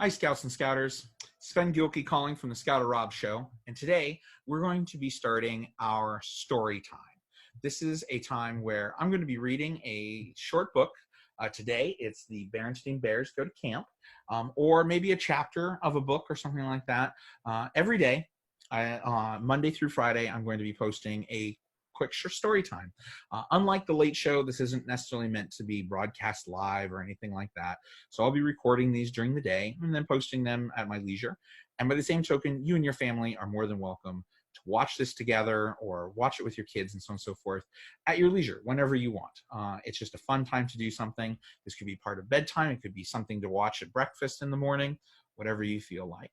Hi, Scouts and Scouters. Sven Gilkey calling from the Scouter Rob Show, and today we're going to be starting our story time. This is a time where I'm going to be reading a short book. Today, it's the Berenstain Bears Go to Camp, or maybe a chapter of a book or something like that. Every day, Monday through Friday, I'm going to be posting a quick story time. Unlike the Late Show, this isn't necessarily meant to be broadcast live or anything like that. So I'll be recording these during the day and then posting them at my leisure. And by the same token, you and your family are more than welcome to watch this together or watch it with your kids and so on and so forth at your leisure, whenever you want. It's just a fun time to do something. This could be part of bedtime. It could be something to watch at breakfast in the morning, whatever you feel like.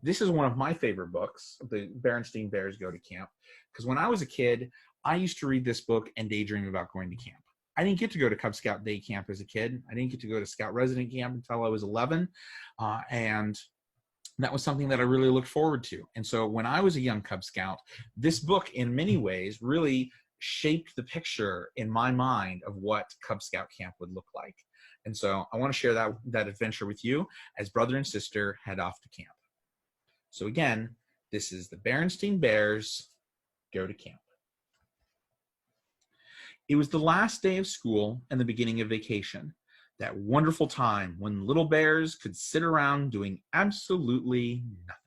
This is one of my favorite books, the Berenstain Bears Go to Camp, because when I was a kid, I used to read this book and daydream about going to camp. I didn't get to go to Cub Scout day camp as a kid. I didn't get to go to Scout resident camp until I was 11. And that was something that I really looked forward to. And so when I was a young Cub Scout, this book in many ways really shaped the picture in my mind of what Cub Scout camp would look like. And so I want to share that adventure with you as brother and sister head off to camp. So again, this is the Berenstain Bears Go to Camp. It was the last day of school and the beginning of vacation, that wonderful time when little bears could sit around doing absolutely nothing.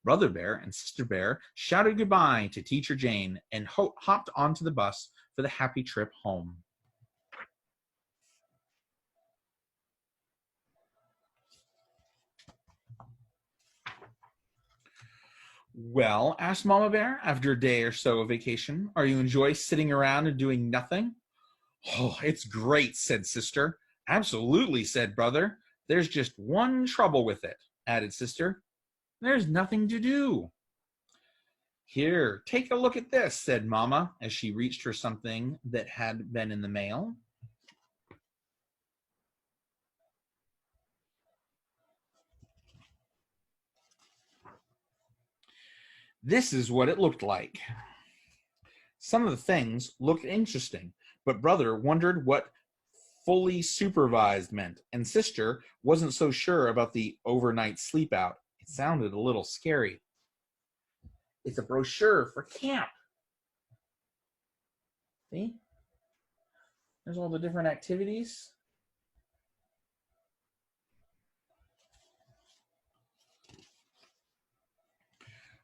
Brother Bear and Sister Bear shouted goodbye to Teacher Jane and hopped onto the bus for the happy trip home. Well, asked Mama Bear after a day or so of vacation, are you enjoy sitting around and doing nothing? Oh, it's great, said Sister. Absolutely, said Brother. There's just one trouble with it, added Sister. There's nothing to do. Here, take a look at this, said Mama, as she reached for something that had been in the mail. This is what it looked like. Some of the things looked interesting, but Brother wondered what fully supervised meant, and Sister wasn't so sure about the overnight sleep out. It sounded a little scary. It's a brochure for camp. See? There's all the different activities.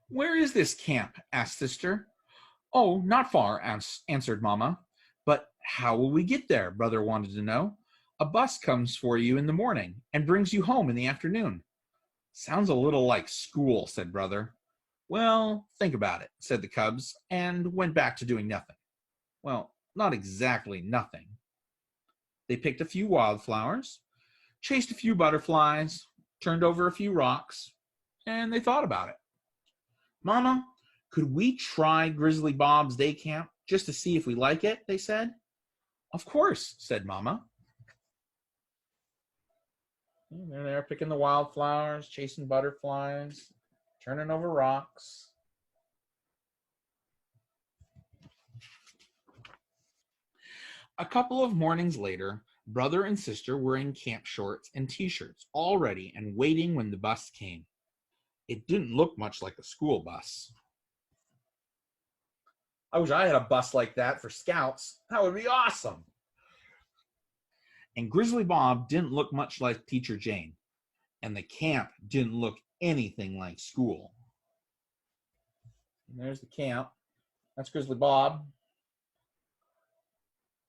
Where is this camp? Asked Sister. Oh, not far, answered Mama. But how will we get there? Brother wanted to know. A bus comes for you in the morning and brings you home in the afternoon. Sounds a little like school, said Brother. Well, think about it, said the Cubs, and went back to doing nothing. Well, not exactly nothing. They picked a few wildflowers, chased a few butterflies, turned over a few rocks, and they thought about it. Mama, could we try Grizzly Bob's day camp just to see if we like it? They said. Of course, said Mama. And they're there picking the wildflowers, chasing butterflies, turning over rocks. A couple of mornings later, Brother and Sister were in camp shorts and t-shirts, all ready and waiting when the bus came. It didn't look much like a school bus. I wish I had a bus like that for Scouts. That would be awesome. And Grizzly Bob didn't look much like Teacher Jane, and the camp didn't look anything like school. And there's the camp. That's Grizzly Bob.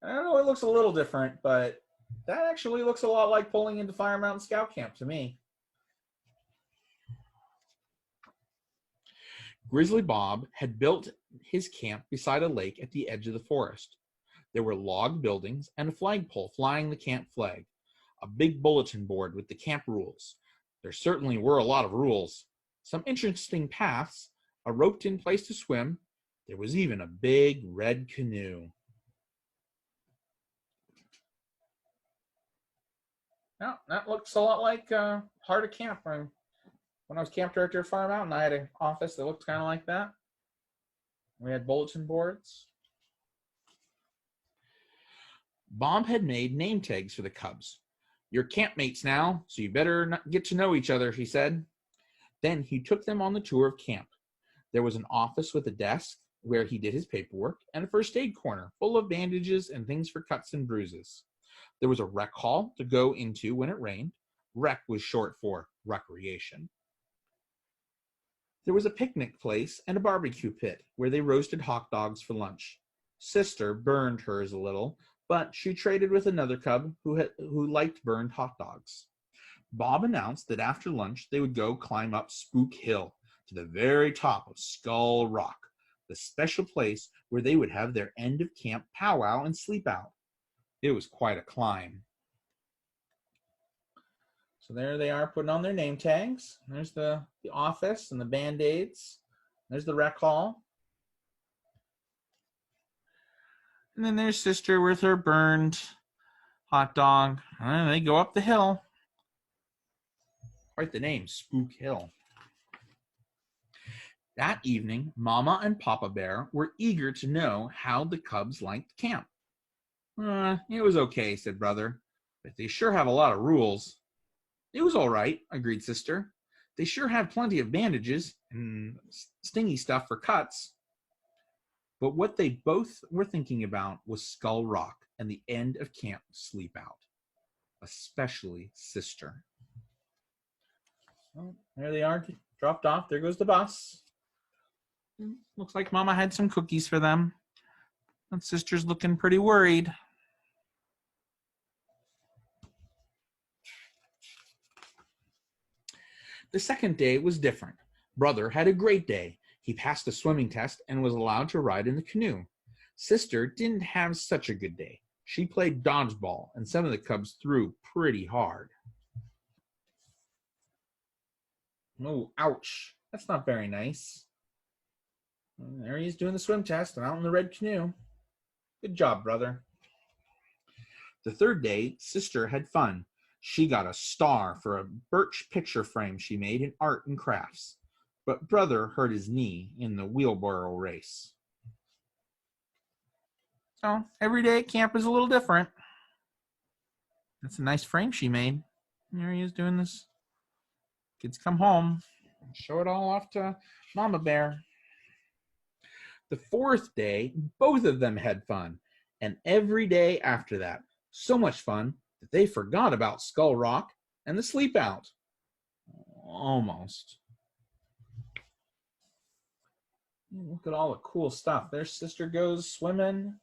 I don't know, it looks a little different, but that actually looks a lot like pulling into Fire Mountain Scout Camp to me. Grizzly Bob had built his camp beside a lake at the edge of the forest. There were log buildings and a flagpole flying the camp flag, a big bulletin board with the camp rules. There certainly were a lot of rules, some interesting paths, a roped-in place to swim. There was even a big red canoe. Now, that looks a lot like Heart of Camp. When I was camp director at Fire Mountain, I had an office that looked kind of like that. We had bulletin boards. Bob had made name tags for the Cubs. "You're campmates now, so you better not get to know each other," he said. Then he took them on the tour of camp. There was an office with a desk where he did his paperwork and a first aid corner full of bandages and things for cuts and bruises. There was a rec hall to go into when it rained. Rec was short for recreation. There was a picnic place and a barbecue pit where they roasted hot dogs for lunch. Sister burned hers a little, but she traded with another cub who liked burned hot dogs. Bob announced that after lunch they would go climb up Spook Hill to the very top of Skull Rock, the special place where they would have their end of camp powwow and sleep out. It was quite a climb. So there they are putting on their name tags. There's the office and the Band-Aids. There's the rec hall. And then there's Sister with her burned hot dog. And they go up the hill. Quite the name, Spook Hill. That evening, Mama and Papa Bear were eager to know how the cubs liked camp. It was okay, said Brother, but they sure have a lot of rules. It was all right, agreed Sister. They sure had plenty of bandages and stingy stuff for cuts. But what they both were thinking about was Skull Rock and the end of camp sleep out, especially Sister. Well, there they are, dropped off. There goes the bus. Looks like Mama had some cookies for them. And Sister's looking pretty worried. The second day was different. Brother had a great day. He passed the swimming test and was allowed to ride in the canoe. Sister didn't have such a good day. She played dodgeball, and some of the cubs threw pretty hard. Oh, ouch. That's not very nice. There he is doing the swim test and out in the red canoe. Good job, Brother. The third day, Sister had fun. She got a star for a birch picture frame she made in art and crafts. But Brother hurt his knee in the wheelbarrow race. So every day at camp is a little different. That's a nice frame she made. There he is doing this. Kids come home and show it all off to Mama Bear. The fourth day, both of them had fun, and every day after that, so much fun that they forgot about Skull Rock and the sleep out. Almost. Look at all the cool stuff. Their Sister goes swimming,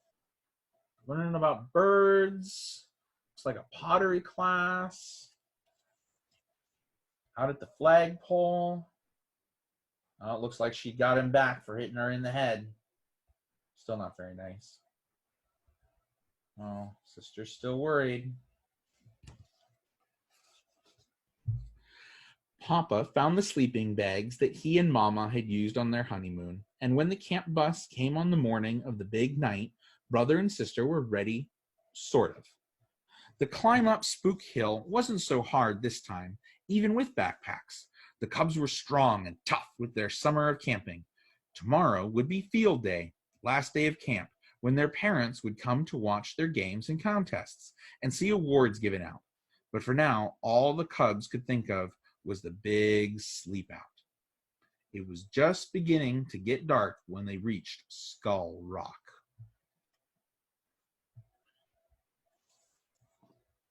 learning about birds. Looks like a pottery class. Out at the flagpole. Oh, it looks like she got him back for hitting her in the head. Still not very nice. Oh, Sister's still worried. Papa found the sleeping bags that he and Mama had used on their honeymoon, and when the camp bus came on the morning of the big night, Brother and Sister were ready, sort of. The climb up Spook Hill wasn't so hard this time, even with backpacks. The cubs were strong and tough with their summer of camping. Tomorrow would be field day, last day of camp, when their parents would come to watch their games and contests and see awards given out. But for now, all the cubs could think of was the big sleep out. It was just beginning to get dark when they reached Skull Rock.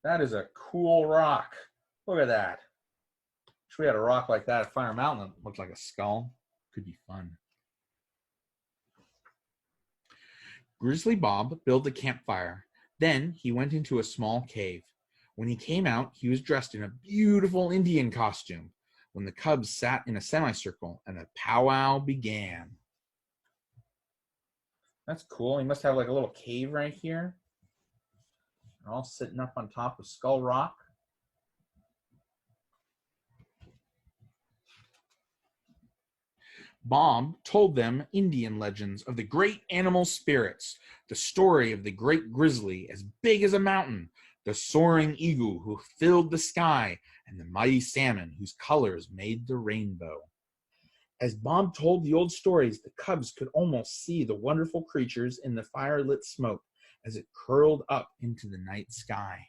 That is a cool rock. Look at that. Wish we had a rock like that at Fire Mountain that looked like a skull. Could be fun. Grizzly Bob built a campfire. Then he went into a small cave. When he came out, he was dressed in a beautiful Indian costume. When the cubs sat in a semicircle and a powwow began. That's cool. He must have like a little cave right here. They're all sitting up on top of Skull Rock. Bob told them Indian legends of the great animal spirits, the story of the great grizzly as big as a mountain, the soaring eagle who filled the sky, and the mighty salmon whose colors made the rainbow. As Bob told the old stories, the cubs could almost see the wonderful creatures in the fire-lit smoke as it curled up into the night sky.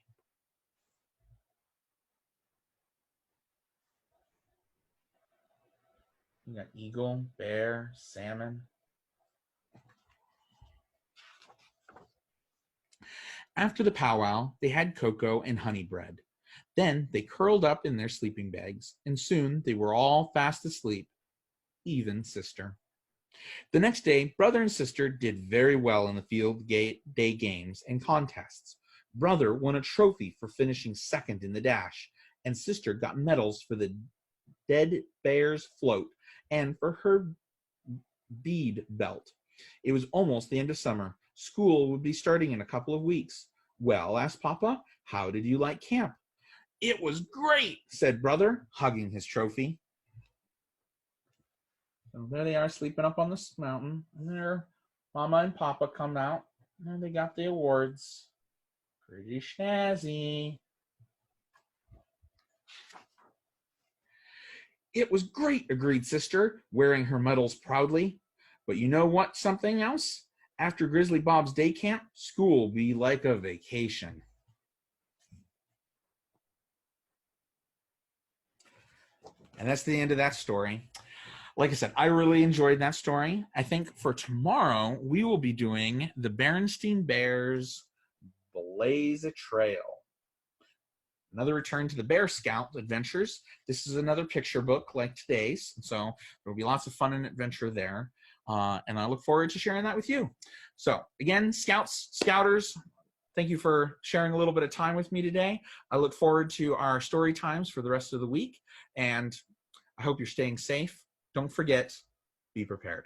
We got eagle, bear, salmon. After the powwow, they had cocoa and honey bread. Then they curled up in their sleeping bags, and soon they were all fast asleep, even sister. The next day, brother and sister did very well in the field day games and contests. Brother won a trophy for finishing second in the dash, and sister got medals for the dead bear's float and for her bead belt. It was almost the end of summer. School would be starting in a couple of weeks. Well, asked Papa, how did you like camp? It was great, said brother, hugging his trophy. So there they are sleeping up on this mountain. And there Mama and Papa come out and they got the awards. Pretty snazzy. It was great, agreed sister, wearing her medals proudly. But you know what, something else? After Grizzly Bob's day camp, school will be like a vacation. And that's the end of that story. Like I said, I really enjoyed that story. I think for tomorrow, we will be doing the Berenstain Bears Blaze a Trail. Another return to the Bear Scout adventures. This is another picture book like today's, so there will be lots of fun and adventure there. And I look forward to sharing that with you. So again, Scouters, thank you for sharing a little bit of time with me today. I look forward to our story times for the rest of the week, and I hope you're staying safe. Don't forget, be prepared.